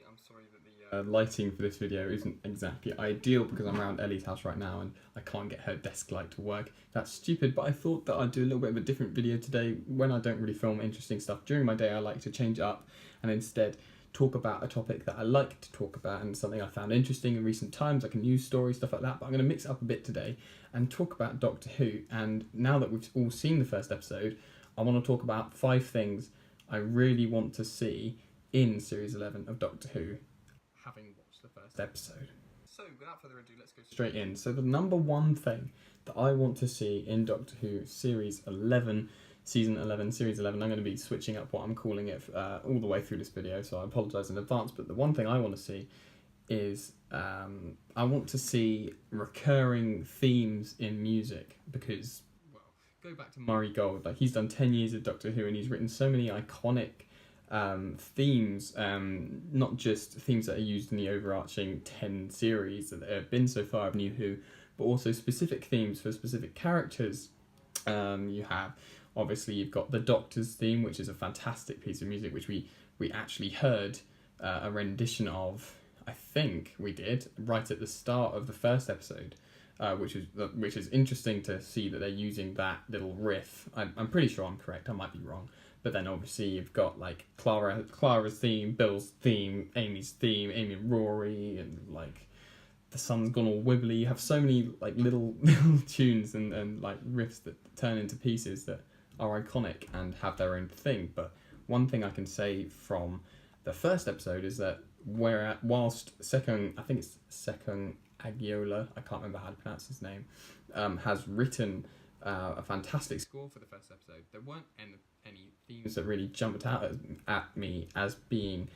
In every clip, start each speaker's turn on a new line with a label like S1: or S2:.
S1: I'm sorry that the lighting for this video isn't exactly ideal because I'm around Ellie's house right now and I can't get her desk light to work. That's stupid, but I thought that I'd do a little bit of a different video today. When I don't really film interesting stuff during my day, I like to change it up and instead talk about a topic that I like to talk about and something I found interesting in recent times, like a news story, stuff like that. But I'm going to mix it up a bit today and talk about Doctor Who. And now that we've all seen the first episode, I want to talk about 5 things I really want to see in Series 11 of Doctor Who, having watched the first episode. So without further ado, let's go straight in. So the number one thing that I want to see in Doctor Who Series 11, Season 11, Series 11, I'm going to be switching up what I'm calling it all the way through this video, so I apologise in advance, but the one thing I want to see is I want to see recurring themes in music because, well, go back to Murray Gold, like he's done 10 years of Doctor Who and he's written so many iconic themes, not just themes that are used in the overarching 10 series that there have been so far of New Who, but also specific themes for specific characters. You have, obviously, you've got the Doctor's theme, which is a fantastic piece of music, which we actually heard a rendition of, I think we did, right at the start of the first episode, which is interesting to see that they're using that little riff. I'm pretty sure I'm correct, I might be wrong. But then obviously you've got like Clara's theme, Bill's theme, Amy's theme, Amy and Rory, and like The Sun's Gone All Wibbly. You have so many like little tunes and like riffs that turn into pieces that are iconic and have their own thing. But one thing I can say from the first episode is that whilst I think it's Sekun Agiola, I can't remember how to pronounce his name, has written a fantastic score for the first episode, there weren't any themes that really jumped out at me as being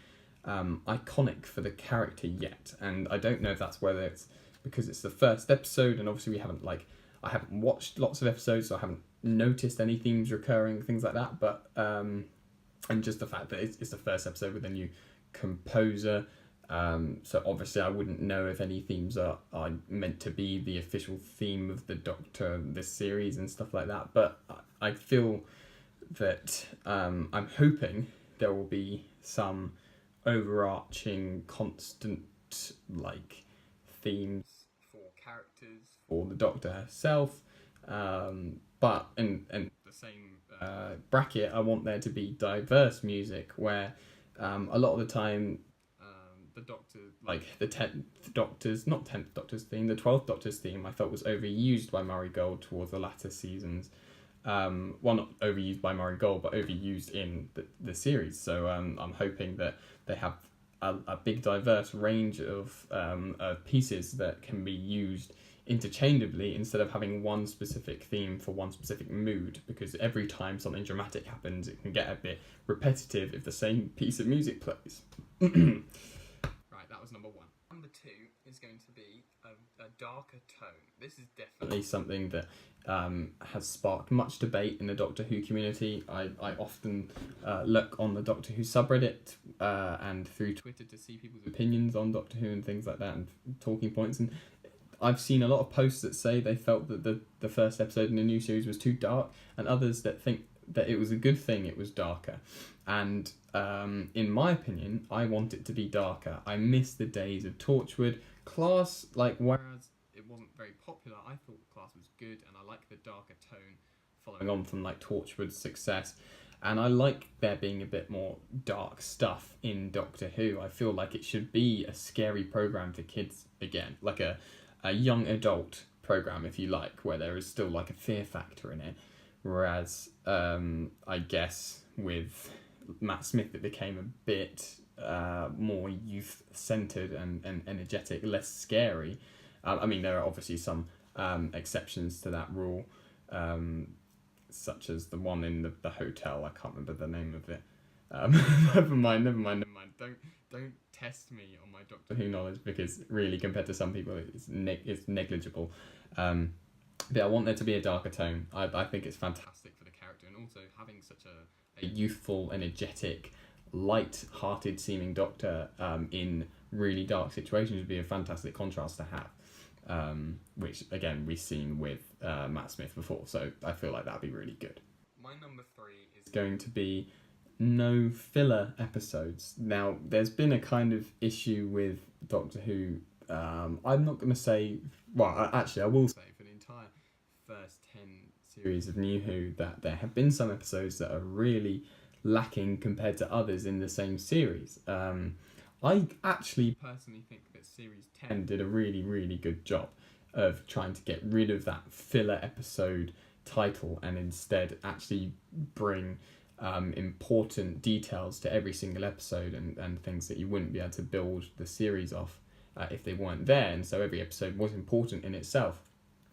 S1: iconic for the character yet. And I don't know if that's whether it's because it's the first episode and obviously I haven't watched lots of episodes, so I haven't noticed any themes recurring, things like that, but and just the fact that it's the first episode with a new composer, so obviously I wouldn't know if any themes are meant to be the official theme of the Doctor, this series and stuff like that, but I feel that I'm hoping there will be some overarching constant like themes for characters, for the Doctor herself, but in the same bracket I want there to be diverse music where a lot of the time the Doctor, like the 10th Doctor's, not 10th Doctor's theme, the 12th Doctor's theme I felt was overused by Murray Gold towards the latter seasons. Well, not overused by Murray Gold, but overused in the series. So I'm hoping that they have a big diverse range of pieces that can be used interchangeably instead of having one specific theme for one specific mood, because every time something dramatic happens it can get a bit repetitive if the same piece of music plays. Right, that was number 1. Number 2 is going to be a darker tone. This is definitely something that has sparked much debate in the Doctor Who community. I often look on the Doctor Who subreddit and through Twitter to see people's opinions on Doctor Who and things like that and talking points, and I've seen a lot of posts that say they felt that the first episode in the new series was too dark, and others that think that it was a good thing it was darker. And in my opinion, I want it to be darker. I miss the days of Torchwood. Class, whereas it wasn't very popular, I thought Class was good, and I like the darker tone following on from Torchwood's success. And I like there being a bit more dark stuff in Doctor Who. I feel like it should be a scary program for kids again, like a young adult program, if you like, where there is still a fear factor in it. Whereas I guess with Matt Smith it became a bit more youth-centred and energetic, less scary. I mean, there are obviously some exceptions to that rule, such as the one in the hotel. I can't remember the name of it. Never mind. Don't test me on my Doctor Who knowledge, because really, compared to some people, it's negligible. But I want there to be a darker tone. I think it's fantastic for the character, and also having such a youthful, energetic, light-hearted seeming Doctor in really dark situations would be a fantastic contrast to have, which again we've seen with Matt Smith before, so I feel like that'd be really good. My number 3 is going to be no filler episodes. Now, there's been a kind of issue with Doctor Who. I'm not going to say... Well, actually, I will say for the entire first 10 series of New Who that there have been some episodes that are really lacking compared to others in the same series. I actually personally think that Series 10 did a really, really good job of trying to get rid of that filler episode title and instead actually bring important details to every single episode and things that you wouldn't be able to build the series off if they weren't there. And so every episode was important in itself.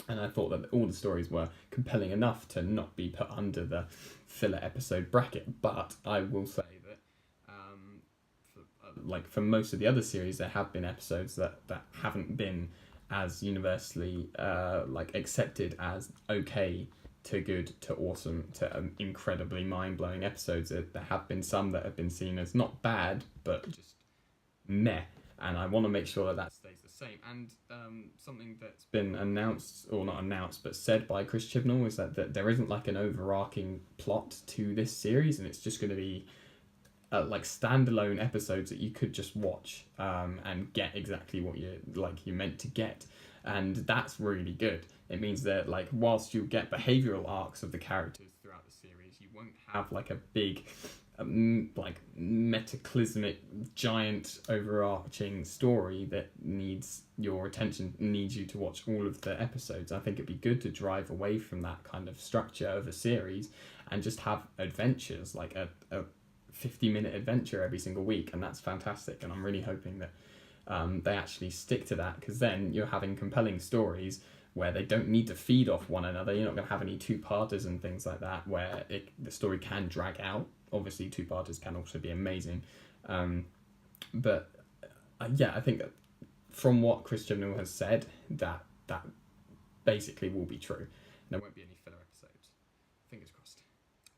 S1: And I thought that all the stories were compelling enough to not be put under the filler episode bracket. But I will say that for most of the other series, there have been episodes that haven't been as universally accepted as okay to good to awesome to incredibly mind-blowing episodes. There have been some that have been seen as not bad but just meh, and I want to make sure that stays the same. And something that's been announced, or not announced but said by Chris Chibnall, is that there isn't like an overarching plot to this series, and it's just going to be standalone episodes that you could just watch and get exactly what you're meant to get. And that's really good. It means that whilst you get behavioural arcs of the characters throughout the series, you won't have a big metaclysmic giant overarching story that needs your attention, needs you to watch all of the episodes. I think it'd be good to drive away from that kind of structure of a series and just have adventures, like a 50-minute adventure every single week, and that's fantastic. And I'm really hoping that they actually stick to that, because then you're having compelling stories where they don't need to feed off one another. You're not going to have any two-parters and things like that where the story can drag out. Obviously, two-parters can also be amazing. But I think that from what Chris Chibnall has said, that basically will be true. There won't be any filler episodes. Fingers crossed.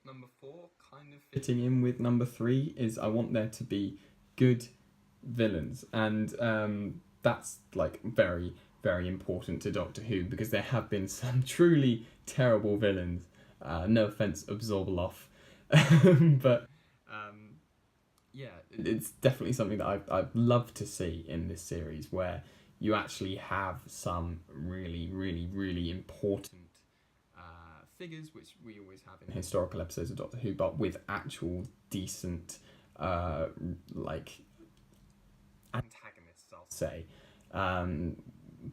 S1: Number 4, kind of fitting in with number 3, is I want there to be good villains, and that's very, very important to Doctor Who, because there have been some truly terrible villains. No offense, Absorbaloff, but it's definitely something that I'd love to see in this series, where you actually have some really, really, really important figures, which we always have in historical episodes of Doctor Who, but with actual decent antagonists, I'll say,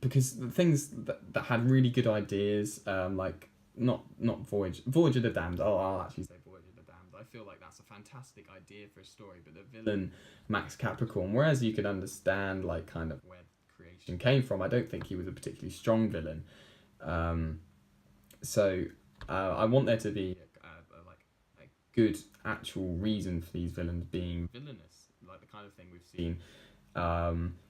S1: because the things that had really good ideas, not Voyage of the Damned. I'll actually say Voyage of the Damned. I feel like that's a fantastic idea for a story, but the villain Max Capricorn, whereas you could understand kind of where creation came from, I don't think he was a particularly strong villain. So I want there to be a good actual reason for these villains being villainous, like the kind of thing we've seen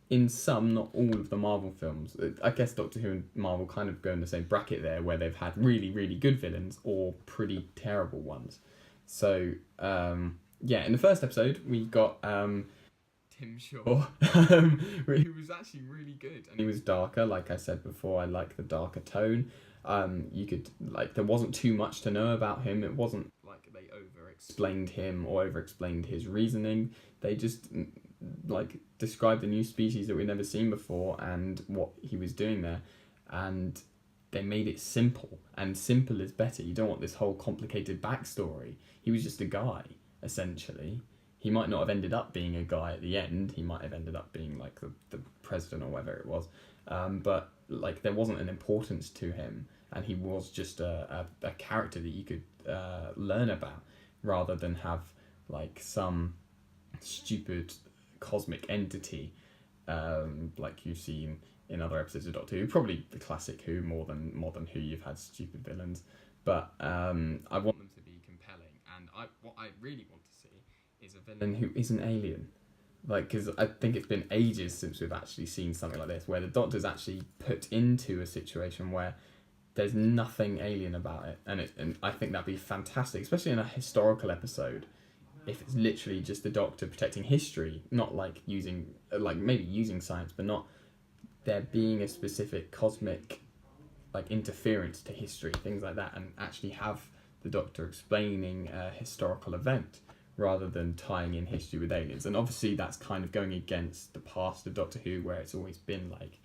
S1: in some, not all of the Marvel films. I guess Doctor Who and Marvel kind of go in the same bracket there, where they've had really, really good villains or pretty terrible ones. So in the first episode we got Tim Shaw, who was actually really good, and he was darker. Like I said before, I like the darker tone. You could there wasn't too much to know about him. It wasn't like they over-explained him or over-explained his reasoning. They just described a new species that we'd never seen before and what he was doing there, and they made it simple, and simple is better. You don't want this whole complicated backstory. He was just a guy, essentially. He might not have ended up being a guy at the end. He might have ended up being the president or whatever it was, but there wasn't an importance to him, and he was just a character that you could learn about, rather than have some stupid cosmic entity like you've seen in other episodes of Doctor Who. Probably the classic Who more than modern Who. You've had stupid villains, but I want them to be compelling, and what I really want to see is a villain who isn't alien. Because I think it's been ages since we've actually seen something like this, where the Doctor's actually put into a situation where there's nothing alien about it, and I think that'd be fantastic, especially in a historical episode. If it's literally just the Doctor protecting history, not using maybe using science, but not there being a specific cosmic interference to history, things like that, and actually have the Doctor explaining a historical event rather than tying in history with aliens. And obviously that's kind of going against the past of Doctor Who, where it's always been like,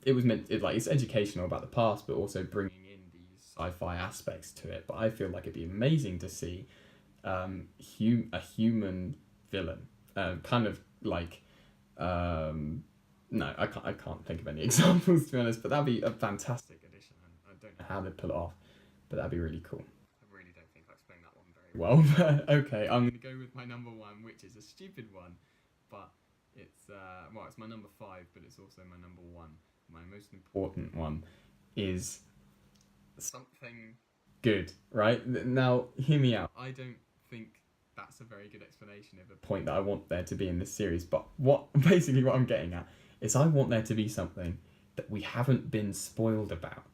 S1: it's educational about the past, but also bringing in these sci-fi aspects to it. But I feel like it'd be amazing to see a human villain, kind of like, no, I can't think of any examples, to be honest, but that'd be a fantastic addition, and I don't know how they'd pull it off, but that'd be really cool. I really don't think I explained that one very well, but okay, I'm going to go with my number one, which is a stupid one, but it's, it's my number 5, but it's also my number 1. My most important one is something good, right? Now, hear me out. I don't think that's a very good explanation of a point that I want there to be in this series, but basically what I'm getting at is I want there to be something that we haven't been spoiled about.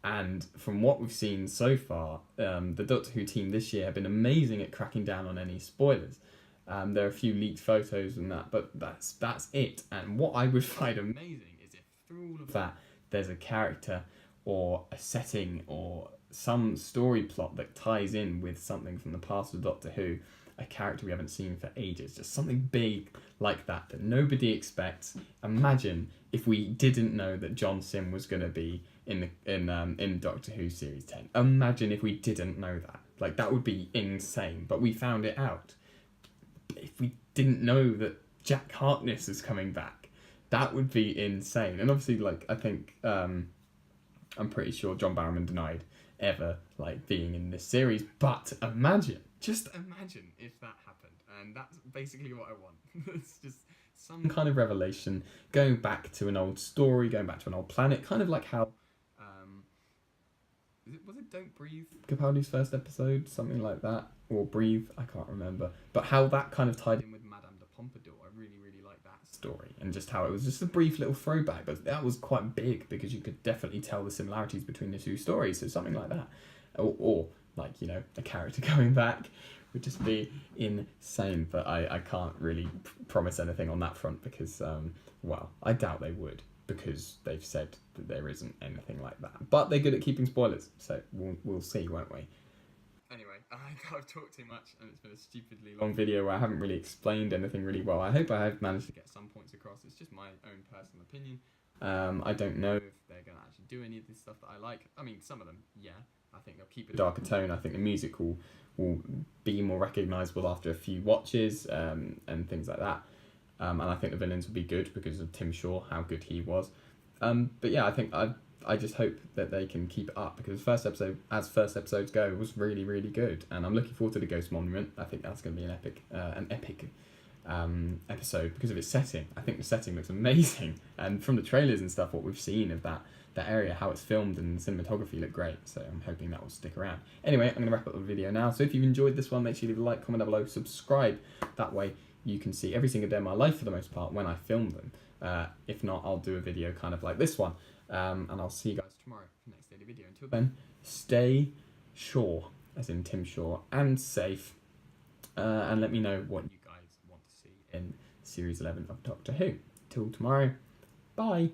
S1: And from what we've seen so far, the Doctor Who team this year have been amazing at cracking down on any spoilers. There are a few leaked photos and that, but that's it. And what I would find amazing is if through all of that there's a character or a setting or some story plot that ties in with something from the past of Doctor Who, a character we haven't seen for ages, just something big like that nobody expects. Imagine if we didn't know that John Sim was going to be in Doctor Who series 10. Imagine if we didn't know that. Like, that would be insane, but we found it out. If we didn't know that Jack Harkness is coming back, that would be insane. And obviously, like, I think I'm pretty sure John Barrowman denied ever like being in this series, but just imagine if that happened, and that's basically what I want. It's just some kind of revelation, going back to an old story, going back to an old planet, kind of like how was it Don't Breathe, Capaldi's first episode, something like that, or Breathe, I can't remember, but how that kind of tied in with Madame de Pompadour. I really like that story, and just how it was just a brief little throwback, but that was quite big because you could definitely tell the similarities between the two stories. So something like that, or like, you know, a character coming back would just be insane. But I can't really promise anything on that front because I doubt they would, because they've said that there isn't anything like that. But they're good at keeping spoilers, so we'll see, won't we? Anyway, I've talked too much, and it's been a stupidly long video where I haven't really explained anything really well. I hope I have managed to get some points across. It's just my own personal opinion. I don't know if they're going to actually do any of this stuff that I like. I mean, some of them, yeah. I think they'll keep a darker tone. I think the music will be more recognisable after a few watches, and things like that. And I think the villains will be good because of Tim Shaw, how good he was. But yeah, I think I just hope that they can keep it up, because the first episode, as first episodes go, was really good, and I'm looking forward to the Ghost Monument. I think that's going to be an epic episode because of its setting. I think the setting looks amazing, and from the trailers and stuff, what we've seen of that area, how it's filmed and cinematography look great, so I'm hoping that will stick around. Anyway, I'm going to wrap up the video now, so if you've enjoyed this one, make sure you leave a like, comment down below, subscribe. That way you can see every single day of my life for the most part when I film them. If not, I'll do a video kind of like this one. And I'll see you guys tomorrow for the next daily video. Until then, stay Shaw, as in Tim Shaw, and safe. And let me know what you guys want to see in Series 11 of Doctor Who. Till tomorrow, bye.